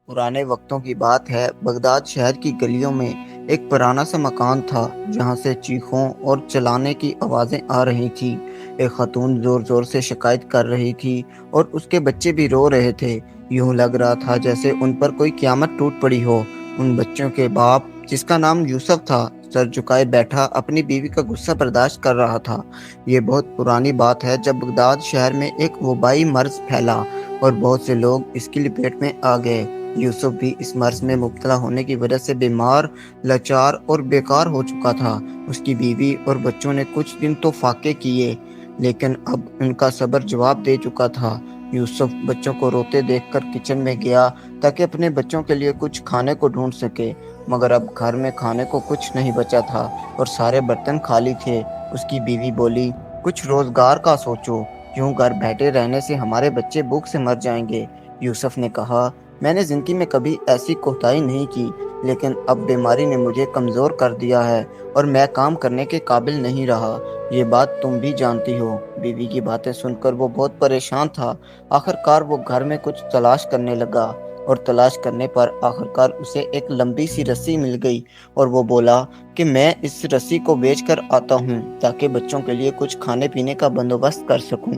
پرانے وقتوں کی بات ہے، بغداد شہر کی گلیوں میں ایک پرانا سا مکان تھا جہاں سے چیخوں اور چلانے کی آوازیں آ رہی تھیں۔ ایک خاتون زور زور سے شکایت کر رہی تھی اور اس کے بچے بھی رو رہے تھے۔ یوں لگ رہا تھا جیسے ان پر کوئی قیامت ٹوٹ پڑی ہو۔ ان بچوں کے باپ، جس کا نام یوسف تھا، سر جھکائے بیٹھا اپنی بیوی کا غصہ برداشت کر رہا تھا۔ یہ بہت پرانی بات ہے جب بغداد شہر میں ایک وبائی مرض پھیلا اور بہت سے لوگ اس کی لپیٹ میں آ گئے۔ یوسف بھی اس مرض میں مبتلا ہونے کی وجہ سے بیمار، لاچار اور بیکار ہو چکا تھا۔ اس کی بیوی اور بچوں نے کچھ دن تو فاقے کیے، لیکن اب ان کا صبر جواب دے چکا تھا۔ یوسف بچوں کو روتے دیکھ کر کچن میں گیا تاکہ اپنے بچوں کے لیے کچھ کھانے کو ڈھونڈ سکے، مگر اب گھر میں کھانے کو کچھ نہیں بچا تھا اور سارے برتن خالی تھے۔ اس کی بیوی بولی، کچھ روزگار کا سوچو، یوں گھر بیٹھے رہنے سے ہمارے بچے بھوک سے مر جائیں گے۔ یوسف نے کہا، میں نے زندگی میں کبھی ایسی کوتاہی نہیں کی، لیکن اب بیماری نے مجھے کمزور کر دیا ہے اور میں کام کرنے کے قابل نہیں رہا۔ یہ بات تم بھی جانتی ہو۔ بیوی کی باتیں سن کر وہ بہت پریشان تھا۔ آخرکار وہ گھر میں کچھ تلاش کرنے لگا اور تلاش کرنے پر آخرکار اسے ایک لمبی سی رسی مل گئی اور وہ بولا کہ میں اس رسی کو بیچ کر آتا ہوں تاکہ بچوں کے لیے کچھ کھانے پینے کا بندوبست کر سکوں۔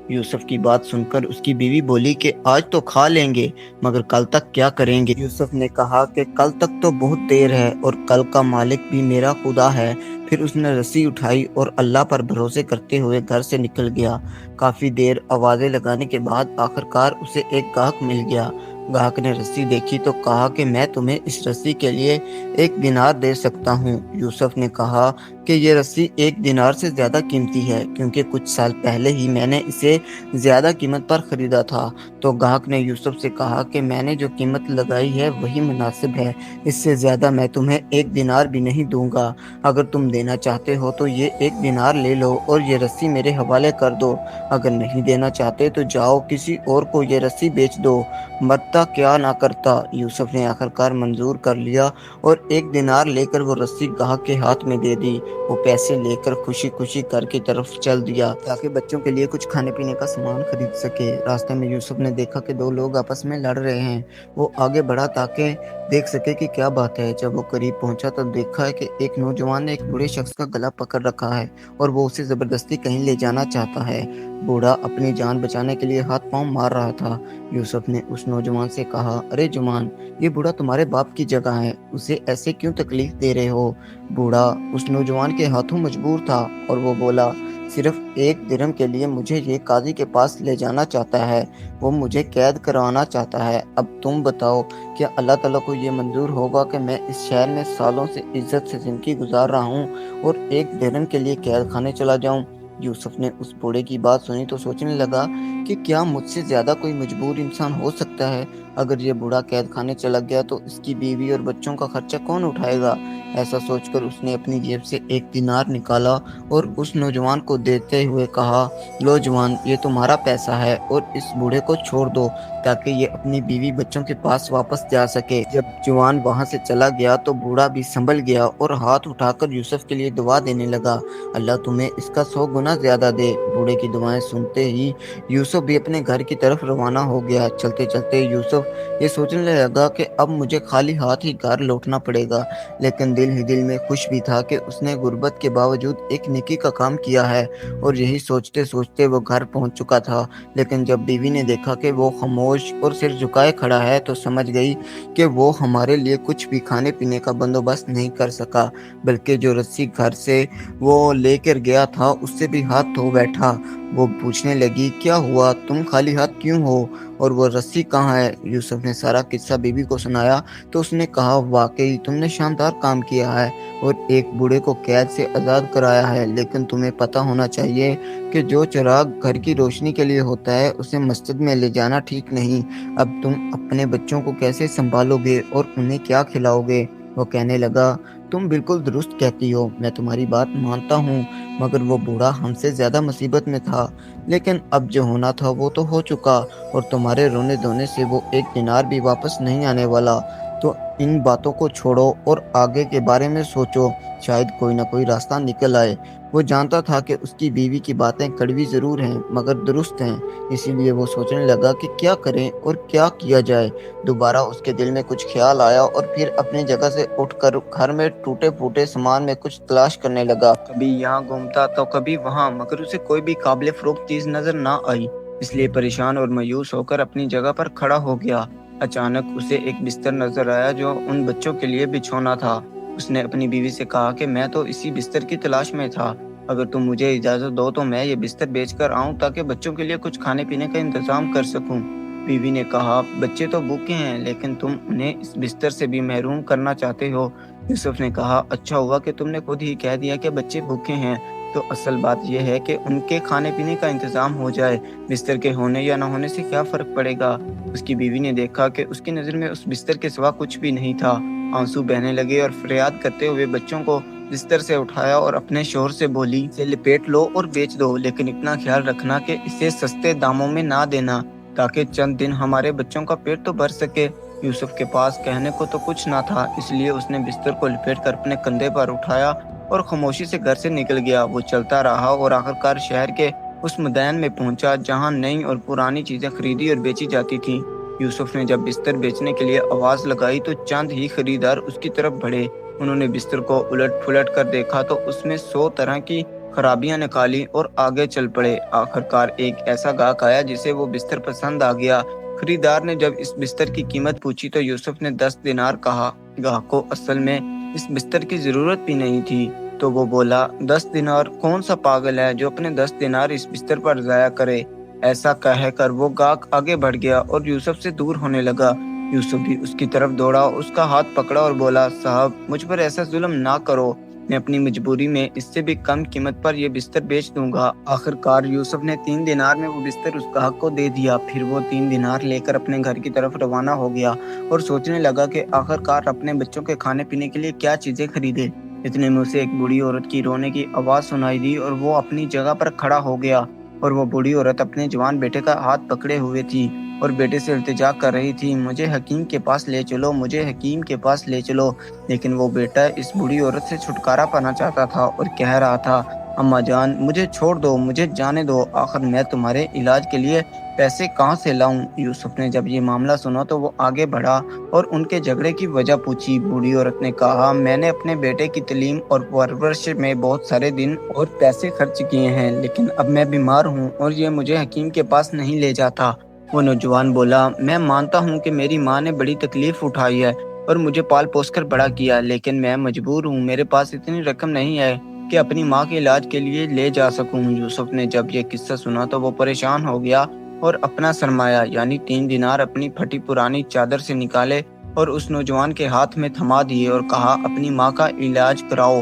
یوسف کی بات سن کر اس کی بیوی بولی کہ آج تو کھا لیں گے، مگر کل تک کیا کریں گے؟ یوسف نے کہا کہ کل تک تو بہت دیر ہے اور کل کا مالک بھی میرا خدا ہے۔ پھر اس نے رسی اٹھائی اور اللہ پر بھروسے کرتے ہوئے گھر سے نکل گیا۔ کافی دیر آوازیں لگانے کے بعد آخرکار اسے ایک گاہک مل گیا۔ گاہک نے رسی دیکھی تو کہا کہ میں تمہیں اس رسی کے لیے 1 دینار دے سکتا ہوں۔ یوسف نے کہا کہ یہ رسی 1 دینار سے زیادہ قیمتی ہے، کیونکہ کچھ سال پہلے ہی میں نے اسے زیادہ قیمت پر خریدا تھا۔ تو گاہک نے یوسف سے کہا کہ میں نے جو قیمت لگائی ہے وہی مناسب ہے، اس سے زیادہ میں تمہیں 1 دینار بھی نہیں دوں گا۔ اگر تم دینا چاہتے ہو تو یہ 1 دینار لے لو اور یہ رسی میرے حوالے کر دو، اگر نہیں دینا چاہتے تو جاؤ کسی اور کو یہ رسی بیچ دو، مرتا کیا نہ کرتا۔ یوسف نے آخرکار منظور کر لیا اور 1 دینار لے کر وہ رسی گاہک کے ہاتھ میں دے دی۔ وہ پیسے لے کر خوشی خوشی گھر کی طرف چل دیا تاکہ بچوں کے لیے کچھ کھانے پینے کا سامان خرید سکے۔ راستے میں یوسف نے دیکھا کہ 2 لوگ آپس میں لڑ رہے ہیں۔ وہ آگے بڑھا تاکہ دیکھ سکے کہ کیا بات ہے۔ جب وہ قریب پہنچا تو دیکھا ہے کہ ایک نوجوان نے ایک بوڑھے شخص کا گلا پکڑ رکھا ہے اور وہ اسے زبردستی کہیں لے جانا چاہتا ہے۔ بوڑھا اپنی جان بچانے کے لیے ہاتھ پاؤں مار رہا تھا۔ یوسف نے اس نوجوان سے کہا، ارے جوان، یہ بوڑھا تمہارے باپ کی جگہ ہے، اسے ایسے کیوں تکلیف دے رہے ہو؟ بوڑھا اس نوجوان کے ہاتھوں مجبور تھا اور وہ بولا، صرف 1 درہم کے لیے مجھے یہ قاضی کے پاس لے جانا چاہتا ہے، وہ مجھے قید کروانا چاہتا ہے۔ اب تم بتاؤ، کیا اللہ تعالیٰ کو یہ منظور ہوگا کہ میں اس شہر میں سالوں سے عزت سے زندگی گزار رہا ہوں اور 1 درہم کے لیے قید خانے چلا جاؤں؟ یوسف نے اس بوڑھے کی بات سنی تو سوچنے لگا کہ کیا مجھ سے زیادہ کوئی مجبور انسان ہو سکتا ہے؟ اگر یہ بوڑھا قید خانے چلا گیا تو اس کی بیوی اور بچوں کا خرچہ کون اٹھائے گا؟ ایسا سوچ کر اس نے اپنی جیب سے 1 دینار نکالا اور اس نوجوان کو دیتے ہوئے کہا، لو جوان، یہ تمہارا پیسہ ہے اور اس بوڑھے کو چھوڑ دو تاکہ یہ اپنی بیوی بچوں کے پاس واپس جا سکے۔ جب جوان وہاں سے چلا گیا تو بوڑھا بھی سنبھل گیا اور ہاتھ اٹھا کر یوسف کے لیے دعا دینے لگا، اللہ تمہیں اس کا 100 گنا زیادہ دے۔ بوڑھے کی دعائیں سنتے ہی یوسف بھی اپنے گھر کی طرف روانہ ہو گیا۔ چلتے چلتے یوسف یہ سوچنے لگا کہ اب مجھے خالی ہاتھ ہی گھر لوٹنا پڑے گا، لیکن دل ہی دل میں خوش بھی تھا کہ اس نے غربت کے باوجود ایک نیکی کا کام کیا ہے۔ اور یہی سوچتے سوچتے وہ گھر پہنچ چکا تھا، لیکن جب بیوی نے دیکھا کہ وہ خاموش اور سر جھکائے کھڑا ہے تو سمجھ گئی کہ وہ ہمارے لیے کچھ بھی کھانے پینے کا بندوبست نہیں کر سکا، بلکہ جو رسی گھر سے وہ لے کر گیا تھا اس سے بھی ہاتھ دھو بیٹھا۔ وہ پوچھنے لگی، کیا ہوا، تم خالی ہاتھ کیوں ہو اور وہ رسی کہاں ہے؟ یوسف نے سارا قصہ بیوی کو سنایا تو اس نے کہا، واقعی تم نے شاندار کام کیا ہے اور ایک بوڑھے کو قید سے آزاد کرایا ہے، لیکن تمہیں پتہ ہونا چاہیے کہ جو چراغ گھر کی روشنی کے لیے ہوتا ہے اسے مسجد میں لے جانا ٹھیک نہیں۔ اب تم اپنے بچوں کو کیسے سنبھالو گے اور انہیں کیا کھلاؤ گے؟ وہ کہنے لگا، تم بالکل درست کہتی ہو، میں تمہاری بات مانتا ہوں، مگر وہ بوڑھا ہم سے زیادہ مصیبت میں تھا، لیکن اب جو ہونا تھا وہ تو ہو چکا اور تمہارے رونے دھونے سے وہ 1 دینار بھی واپس نہیں آنے والا۔ تو ان باتوں کو چھوڑو اور آگے کے بارے میں سوچو، شاید کوئی نہ کوئی راستہ نکل آئے۔ وہ جانتا تھا کہ اس کی بیوی کی باتیں کڑوی ضرور ہیں مگر درست ہیں، اسی لیے وہ سوچنے لگا کہ کیا کریں اور کیا کیا جائے۔ دوبارہ اس کے دل میں کچھ خیال آیا اور پھر اپنی جگہ سے اٹھ کر گھر میں ٹوٹے پھوٹے سامان میں کچھ تلاش کرنے لگا۔ کبھی یہاں گھومتا تو کبھی وہاں، مگر اسے کوئی بھی قابل فروخت چیز نظر نہ آئی، اس لیے پریشان اور مایوس ہو کر اپنی جگہ پر کھڑا ہو گیا۔ اچانک اسے ایک بستر نظر آیا جو ان بچوں کے لیے بچھونا تھا۔ اس نے اپنی بیوی سے کہا کہ میں تو اسی بستر کی تلاش میں تھا، اگر تم مجھے اجازت دو تو میں یہ بستر بیچ کر آؤں تاکہ بچوں کے لیے کچھ کھانے پینے کا انتظام کر سکوں۔ بیوی نے کہا بچے تو بھوکے ہیں لیکن تم انہیں اس بستر سے بھی محروم کرنا چاہتے ہو۔ یوسف نے کہا اچھا ہوا کہ تم نے خود ہی کہہ دیا کہ بچے بھوکے ہیں، تو اصل بات یہ ہے کہ ان کے کھانے پینے کا انتظام ہو جائے، بستر کے ہونے یا نہ ہونے سے کیا فرق پڑے گا۔ اس کی بیوی نے دیکھا کہ اس کی نظر میں اس بستر کے سوا کچھ بھی نہیں تھا، آنسو بہنے لگے اور فریاد کرتے ہوئے بچوں کو بستر سے اٹھایا اور اپنے شوہر سے بولی اسے لپیٹ لو اور بیچ دو، لیکن اتنا خیال رکھنا کہ اسے سستے داموں میں نہ دینا تاکہ چند دن ہمارے بچوں کا پیٹ تو بھر سکے۔ یوسف کے پاس کہنے کو تو کچھ نہ تھا، اس لیے اس نے بستر کو لپیٹ کر اپنے کندھے پر اٹھایا اور خاموشی سے گھر سے نکل گیا۔ وہ چلتا رہا اور آخرکار شہر کے اس میدان میں پہنچا جہاں نئی اور پرانی چیزیں خریدی اور بیچی جاتی تھیں۔ یوسف نے جب بستر بیچنے کے لیے آواز لگائی تو چند ہی خریدار اس کی طرف بڑھے۔ انہوں نے بستر کو الٹ پلٹ کر دیکھا تو اس میں 100 طرح کی خرابیاں نکالی اور آگے چل پڑے۔ آخرکار ایک ایسا گاہک آیا جسے وہ بستر پسند آ گیا۔ خریدار نے جب اس بستر کی قیمت پوچھی تو یوسف نے 10 دینار کہا۔ گاہک کو اصل میں اس بستر کی ضرورت بھی نہیں تھی، تو وہ بولا 10 دینار، کون سا پاگل ہے جو اپنے 10 دینار اس بستر پر ضائع کرے۔ ایسا کہہ کر وہ گاہک آگے بڑھ گیا اور یوسف سے دور ہونے لگا۔ یوسف بھی اس کی طرف دوڑا، اس کا ہاتھ پکڑا اور بولا صاحب مجھ پر ایسا ظلم نہ کرو، میں اپنی مجبوری میں اس سے بھی کم قیمت پر یہ بستر بیچ دوں گا۔ آخرکار یوسف نے 3 دینار میں وہ بستر اس گاہک کو دے دیا۔ پھر وہ 3 دینار لے کر اپنے گھر کی طرف روانہ ہو گیا اور سوچنے لگا کہ آخرکار اپنے بچوں کے کھانے پینے کے لیے کیا چیزیں خریدے۔ اتنے میں اسے ایک بوڑھی عورت کی رونے کی آواز سنائی دی اور وہ اپنی جگہ پر کھڑا ہو گیا، اور وہ بوڑھی عورت اپنے جوان بیٹے کا ہاتھ پکڑے ہوئے تھی اور بیٹے سے التجا کر رہی تھی مجھے حکیم کے پاس لے چلو، مجھے حکیم کے پاس لے چلو۔ لیکن وہ بیٹا اس بوڑھی عورت سے چھٹکارا پانا چاہتا تھا اور کہہ رہا تھا اماں جان مجھے چھوڑ دو، مجھے جانے دو، آخر میں تمہارے علاج کے لیے پیسے کہاں سے لاؤں۔ یوسف نے جب یہ معاملہ سنا تو وہ آگے بڑھا اور ان کے جھگڑے کی وجہ پوچھی۔ بوڑھی عورت نے کہا میں نے اپنے بیٹے کی تعلیم اور پرورش میں بہت سارے دن اور پیسے خرچ کیے ہیں، لیکن اب میں بیمار ہوں اور یہ مجھے حکیم کے پاس نہیں لے جاتا۔ وہ نوجوان بولا میں مانتا ہوں کہ میری ماں نے بڑی تکلیف اٹھائی ہے اور مجھے پال پوس کر بڑا کیا، لیکن میں مجبور ہوں، میرے پاس اتنی رقم نہیں ہے کہ اپنی ماں کے علاج کے لیے لے جا سکوں۔ یوسف نے جب یہ قصہ سنا تو وہ پریشان ہو گیا اور اپنا سرمایہ یعنی 3 دینار اپنی پھٹی پرانی چادر سے نکالے اور اس نوجوان کے ہاتھ میں تھما دیے اور کہا اپنی ماں کا علاج کراؤ۔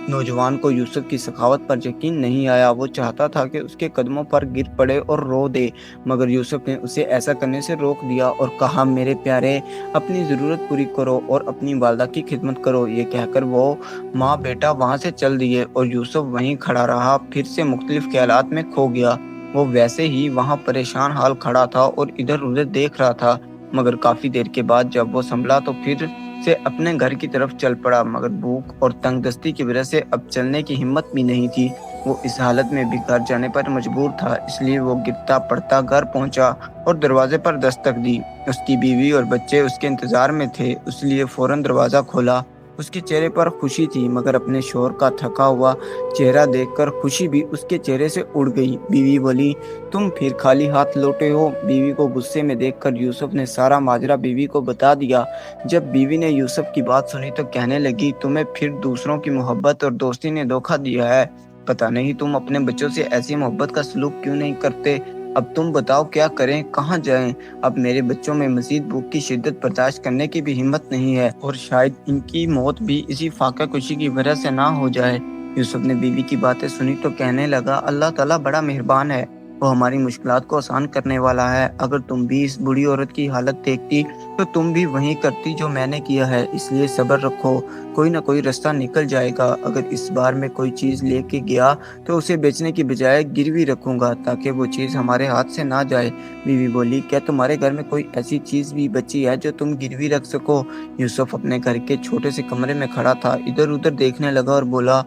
نوجوان کو یوسف کی سخاوت پر یقین نہیں آیا، وہ چاہتا تھا کہ اس کے قدموں پر گر پڑے اور رو دے، مگر یوسف نے اسے ایسا کرنے سے روک دیا اور کہا میرے پیارے اپنی ضرورت پوری کرو اور اپنی والدہ کی خدمت کرو۔ یہ کہہ کر وہ ماں بیٹا وہاں سے چل دیے اور یوسف وہیں کھڑا رہا، پھر سے مختلف خیالات میں کھو گیا۔ وہ ویسے ہی وہاں پریشان حال کھڑا تھا اور ادھر ادھر دیکھ رہا تھا، مگر کافی دیر کے بعد جب وہ سنبھلا تو پھر سے اپنے گھر کی طرف چل پڑا، مگر بھوک اور تنگ دستی کی وجہ سے اب چلنے کی ہمت بھی نہیں تھی۔ وہ اس حالت میں بھی گھر جانے پر مجبور تھا، اس لیے وہ گرتا پڑتا گھر پہنچا اور دروازے پر دستک دی۔ اس کی بیوی اور بچے اس کے انتظار میں تھے، اس لیے فوراً دروازہ کھولا۔ اس کے چہرے پر خوشی تھی، مگر اپنے شوہر کا تھکا ہوا چہرہ دیکھ کر خوشی بھی اس کے چہرے سے اڑ گئی۔ بیوی بولی تم پھر خالی ہاتھ لوٹے ہو۔ بیوی کو غصے میں دیکھ کر یوسف نے سارا ماجرا بیوی کو بتا دیا۔ جب بیوی نے یوسف کی بات سنی تو کہنے لگی تمہیں پھر دوسروں کی محبت اور دوستی نے دھوکہ دیا ہے، پتہ نہیں تم اپنے بچوں سے ایسی محبت کا سلوک کیوں نہیں کرتے۔ اب تم بتاؤ کیا کریں، کہاں جائیں؟ اب میرے بچوں میں مزید بھوک کی شدت برداشت کرنے کی بھی ہمت نہیں ہے اور شاید ان کی موت بھی اسی فاقہ کشی کی وجہ سے نہ ہو جائے۔ یوسف نے بیوی کی باتیں سنی تو کہنے لگا اللہ تعالیٰ بڑا مہربان ہے، وہ ہماری مشکلات کو آسان کرنے والا ہے۔ اگر تم بھی اس بوڑھی عورت کی حالت دیکھتی تو تم بھی وہی کرتی جو میں نے کیا ہے، اس لیے صبر رکھو، کوئی نہ کوئی راستہ نکل جائے گا۔ اگر اس بار میں کوئی چیز لے کے گیا تو اسے بیچنے کی بجائے گروی رکھوں گا تاکہ وہ چیز ہمارے ہاتھ سے نہ جائے۔ بیوی بولی، کیا تمہارے گھر میں کوئی ایسی چیز بھی بچی ہے جو تم گروی رکھ سکو؟ یوسف اپنے گھر کے چھوٹے سے کمرے میں کھڑا تھا، ادھر ادھر دیکھنے لگا اور بولا،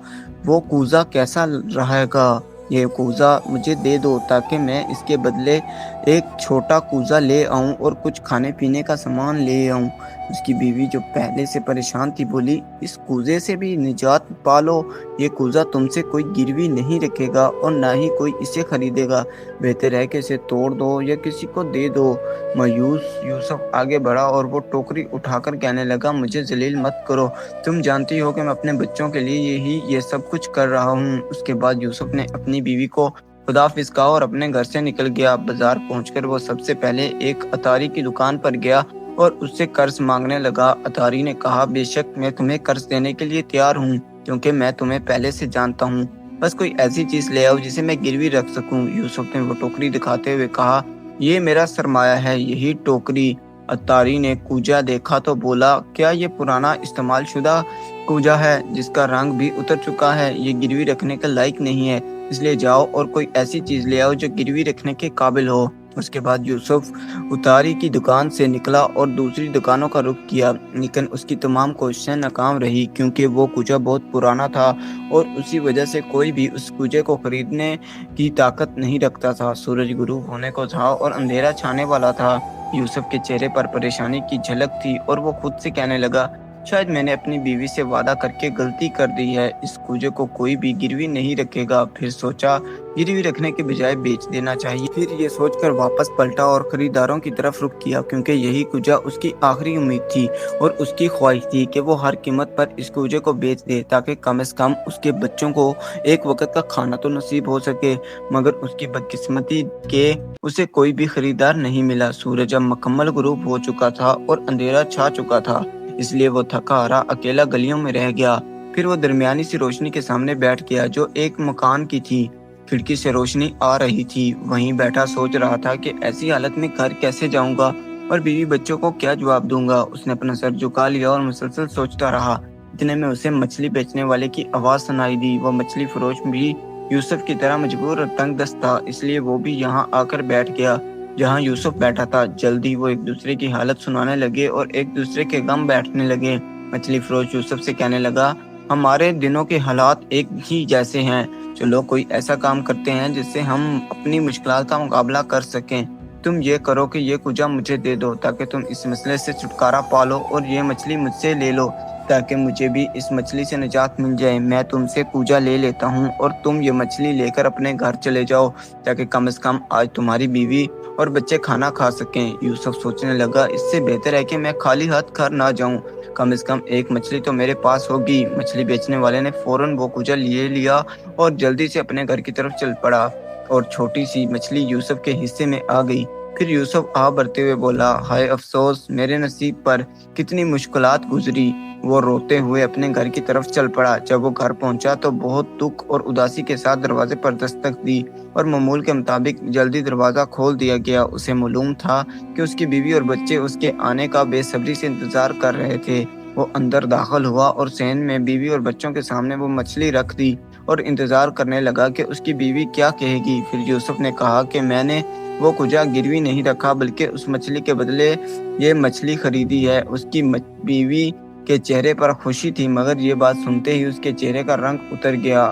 وہ کوزہ کیسا رہے گا؟ یہ کوزہ مجھے دے دو تاکہ میں اس کے بدلے ایک چھوٹا کوزہ لے آؤں اور کچھ کھانے پینے کا سامان لے آؤں۔ اس کی بیوی جو پہلے سے پریشان تھی بولی، اس کوزے سے بھی نجات پالو، یہ کوزہ تم سے کوئی گروی نہیں رکھے گا اور نہ ہی کوئی اسے خریدے گا، بہتر ہے کہ اسے توڑ دو یا کسی کو دے دو۔ مایوس یوسف آگے بڑھا اور وہ ٹوکری اٹھا کر کہنے لگا، مجھے ذلیل مت کرو، تم جانتی ہو کہ میں اپنے بچوں کے لیے یہ سب کچھ کر رہا ہوں۔ اس کے بعد یوسف نے اپنی بیوی کو خداحافظ کہا اور اپنے گھر سے نکل گیا۔ بازار پہنچ کر وہ سب سے پہلے ایک اتاری کی دکان پر گیا اور اس سے قرض مانگنے لگا۔ اتاری نے کہا، بے شک میں تمہیں قرض دینے کے لیے تیار ہوں کیونکہ میں تمہیں پہلے سے جانتا ہوں، بس کوئی ایسی چیز لے آؤ جسے میں گروی رکھ سکوں۔ یوسف نے وہ ٹوکری دکھاتے ہوئے کہا، یہ میرا سرمایہ ہے، یہی ٹوکری۔ اتاری نے کوجا دیکھا تو بولا، کیا یہ پرانا استعمال شدہ کوجا ہے جس کا رنگ بھی اتر چکا ہے؟ یہ گروی رکھنے کے لائق نہیں ہے، اس لیے جاؤ اور کوئی ایسی چیز لے آؤ جو گروی رکھنے کے قابل ہو۔ اس کے بعد یوسف اتاری کی دکان سے نکلا اور دوسری دکانوں کا رخ کیا، لیکن اس کی تمام کوششیں ناکام رہی کیونکہ وہ کوجا بہت پرانا تھا اور اسی وجہ سے کوئی بھی اس کوجے کو خریدنے کی طاقت نہیں رکھتا تھا۔ سورج غروب ہونے کو تھا اور اندھیرا چھانے والا تھا۔ یوسف کے چہرے پر پریشانی کی جھلک تھی اور وہ خود سے کہنے لگا، شاید میں نے اپنی بیوی سے وعدہ کر کے غلطی کر دی ہے، اس کوجے کو کوئی بھی گروی نہیں رکھے گا۔ پھر سوچا گروی رکھنے کے بجائے بیچ دینا چاہیے۔ پھر یہ سوچ کر واپس پلٹا اور خریداروں کی طرف رخ کیا کیونکہ یہی کوجا اس کی آخری امید تھی اور اس کی خواہش تھی کہ وہ ہر قیمت پر اس کوجے کو بیچ دے تاکہ کم از کم اس کے بچوں کو ایک وقت کا کھانا تو نصیب ہو سکے۔ مگر اس کی بدقسمتی کہ اسے کوئی بھی خریدار نہیں ملا۔ سورج اب مکمل غروب ہو چکا تھا اور اندھیرا چھا چکا تھا، اس لیے وہ تھکا ہارا اکیلا گلیوں میں رہ گیا۔ پھر وہ درمیانی سی روشنی کے سامنے بیٹھ گیا جو ایک مکان کی تھی۔ کھڑکی سے روشنی آ رہی تھی، وہیں بیٹھا سوچ رہا تھا کہ ایسی حالت میں گھر کیسے جاؤں گا اور بیوی بچوں کو کیا جواب دوں گا۔ اس نے اپنا سر جھکا لیا اور مسلسل سوچتا رہا۔ اتنے میں اسے مچھلی بیچنے والے کی آواز سنائی دی۔ وہ مچھلی فروش بھی یوسف کی طرح مجبور اور تنگ دست تھا، اس لیے وہ بھی یہاں آ کر بیٹھ گیا جہاں یوسف بیٹھا تھا۔ جلدی وہ ایک دوسرے کی حالت سنانے لگے اور ایک دوسرے کے غم بانٹنے لگے۔ مچھلی فروش یوسف سے کہنے لگا، ہمارے دنوں کے حالات ایک ہی جیسے ہیں، چلو کوئی ایسا کام کرتے ہیں جس سے ہم اپنی مشکلات کا مقابلہ کر سکیں۔ تم یہ کرو کہ یہ کوجا مجھے دے دو تاکہ تم اس مسئلے سے چھٹکارا پالو اور یہ مچھلی مجھ سے لے لو تاکہ مجھے بھی اس مچھلی سے نجات مل جائے۔ میں تم سے کوجا لے لیتا ہوں اور تم یہ مچھلی لے کر اپنے گھر چلے جاؤ تاکہ کم از کم آج تمہاری بیوی اور بچے کھانا کھا سکیں۔ یوسف سوچنے لگا، اس سے بہتر ہے کہ میں خالی ہاتھ گھر نہ جاؤں، کم از کم ایک مچھلی تو میرے پاس ہوگی۔ مچھلی بیچنے والے نے فوراً وہ کوجا لیا اور جلدی سے اپنے گھر کی طرف چل پڑا اور چھوٹی سی مچھلی یوسف کے حصے میں آ گئی۔ پھر یوسف آہ بھرتے ہوئے بولا، ہائے افسوس میرے نصیب پر، کتنی مشکلات گزری۔ وہ روتے ہوئے اپنے گھر کی طرف چل پڑا۔ جب وہ گھر پہنچا تو بہت دکھ اور اداسی کے ساتھ دروازے پر دستک دی اور معمول کے مطابق جلدی دروازہ کھول دیا گیا۔ اسے معلوم تھا کہ اس کی بیوی اور بچے اس کے آنے کا بے صبری سے انتظار کر رہے تھے۔ وہ اندر داخل ہوا اور صحن میں بیوی اور بچوں کے سامنے وہ مچھلی رکھ دی اور انتظار کرنے لگا کہ اس کی بیوی کیا کہے گی۔ پھر یوسف نے کہا کہ میں نے وہ کوجا گروی نہیں رکھا بلکہ اس مچھلی کے بدلے یہ مچھلی خریدی ہے۔ اس کی بیوی کے چہرے پر خوشی تھی مگر یہ بات سنتے ہی اس کے چہرے کا رنگ اتر گیا۔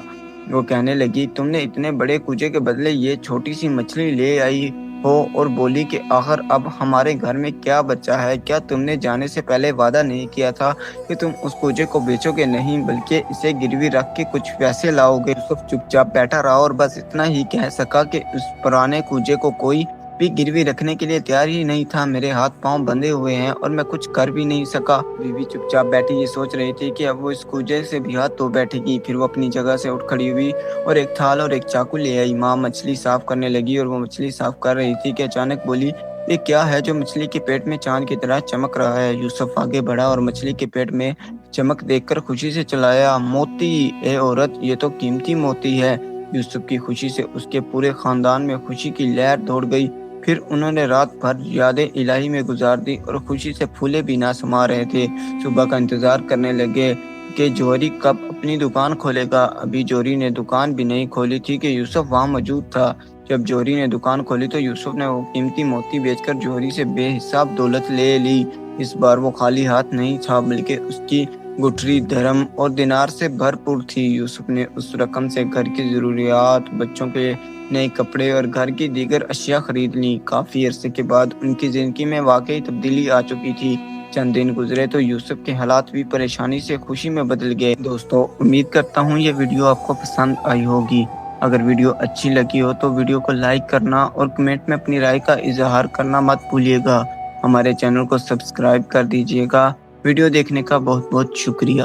وہ کہنے لگی، تم نے اتنے بڑے کوجے کے بدلے یہ چھوٹی سی مچھلی لے آئی ہو؟ اور بولی کہ آخر اب ہمارے گھر میں کیا بچا ہے؟ کیا تم نے جانے سے پہلے وعدہ نہیں کیا تھا کہ تم اس کوجے کو بیچو گے نہیں بلکہ اسے گروی رکھ کے کچھ پیسے لاؤ گے؟ یوسف چپ چاپ بیٹھا رہا اور بس اتنا ہی کہہ سکا کہ اس پرانے کوجے کو کوئی بھی گروی رکھنے کے لیے تیار ہی نہیں تھا، میرے ہاتھ پاؤں بندھے ہوئے ہیں اور میں کچھ کر بھی نہیں سکا۔ بیوی چپ چاپ بیٹھی یہ سوچ رہی تھی کہ اب وہ اس کوجے سے بھی ہاتھ دھو بیٹھے گی۔ پھر وہ اپنی جگہ سے اٹھ کھڑی ہوئی اور ایک تھال اور ایک چاقو لے آئی۔ ماں مچھلی صاف کرنے لگی اور وہ مچھلی صاف کر رہی تھی کہ اچانک بولی، یہ کیا ہے جو مچھلی کے پیٹ میں چاند کی طرح چمک رہا ہے؟ یوسف آگے بڑھا اور مچھلی کے پیٹ میں چمک دیکھ کر خوشی سے چلایا، موتی! اے عورت، یہ تو قیمتی موتی ہے، یوسف کی خوشی سے اس کے پورے خاندان میں خوشی کی لہر دوڑ گئی۔ پھر انہوں نے رات بھر یاد الہی میں گزار دی اور خوشی سے پھولے بھی نہ سما رہے تھے۔ صبح کا انتظار کرنے لگے کہ جوہری کب اپنی دکان کھولے گا۔ ابھی جوہری نے دکان بھی نہیں کھولی تھی کہ یوسف وہاں موجود تھا۔ جب جوہری نے دکان کھولی تو یوسف نے وہ قیمتی موتی بیچ کر جوہری سے بے حساب دولت لے لی۔ اس بار وہ خالی ہاتھ نہیں تھا بلکہ اس کی گٹھری درہم اور دینار سے بھرپور تھی۔ یوسف نے اس رقم سے گھر کی ضروریات، بچوں کے نئے کپڑے اور گھر کی دیگر اشیاء خرید لیں۔ کافی عرصے کے بعد ان کی زندگی میں واقعی تبدیلی آ چکی تھی۔ چند دن گزرے تو یوسف کے حالات بھی پریشانی سے خوشی میں بدل گئے۔ دوستو، امید کرتا ہوں یہ ویڈیو آپ کو پسند آئی ہوگی۔ اگر ویڈیو اچھی لگی ہو تو ویڈیو کو لائک کرنا اور کمنٹ میں اپنی رائے کا اظہار کرنا مت بھولیے گا۔ ہمارے چینل کو سبسکرائب کر دیجیے گا۔ ویڈیو دیکھنے کا بہت بہت شکریہ۔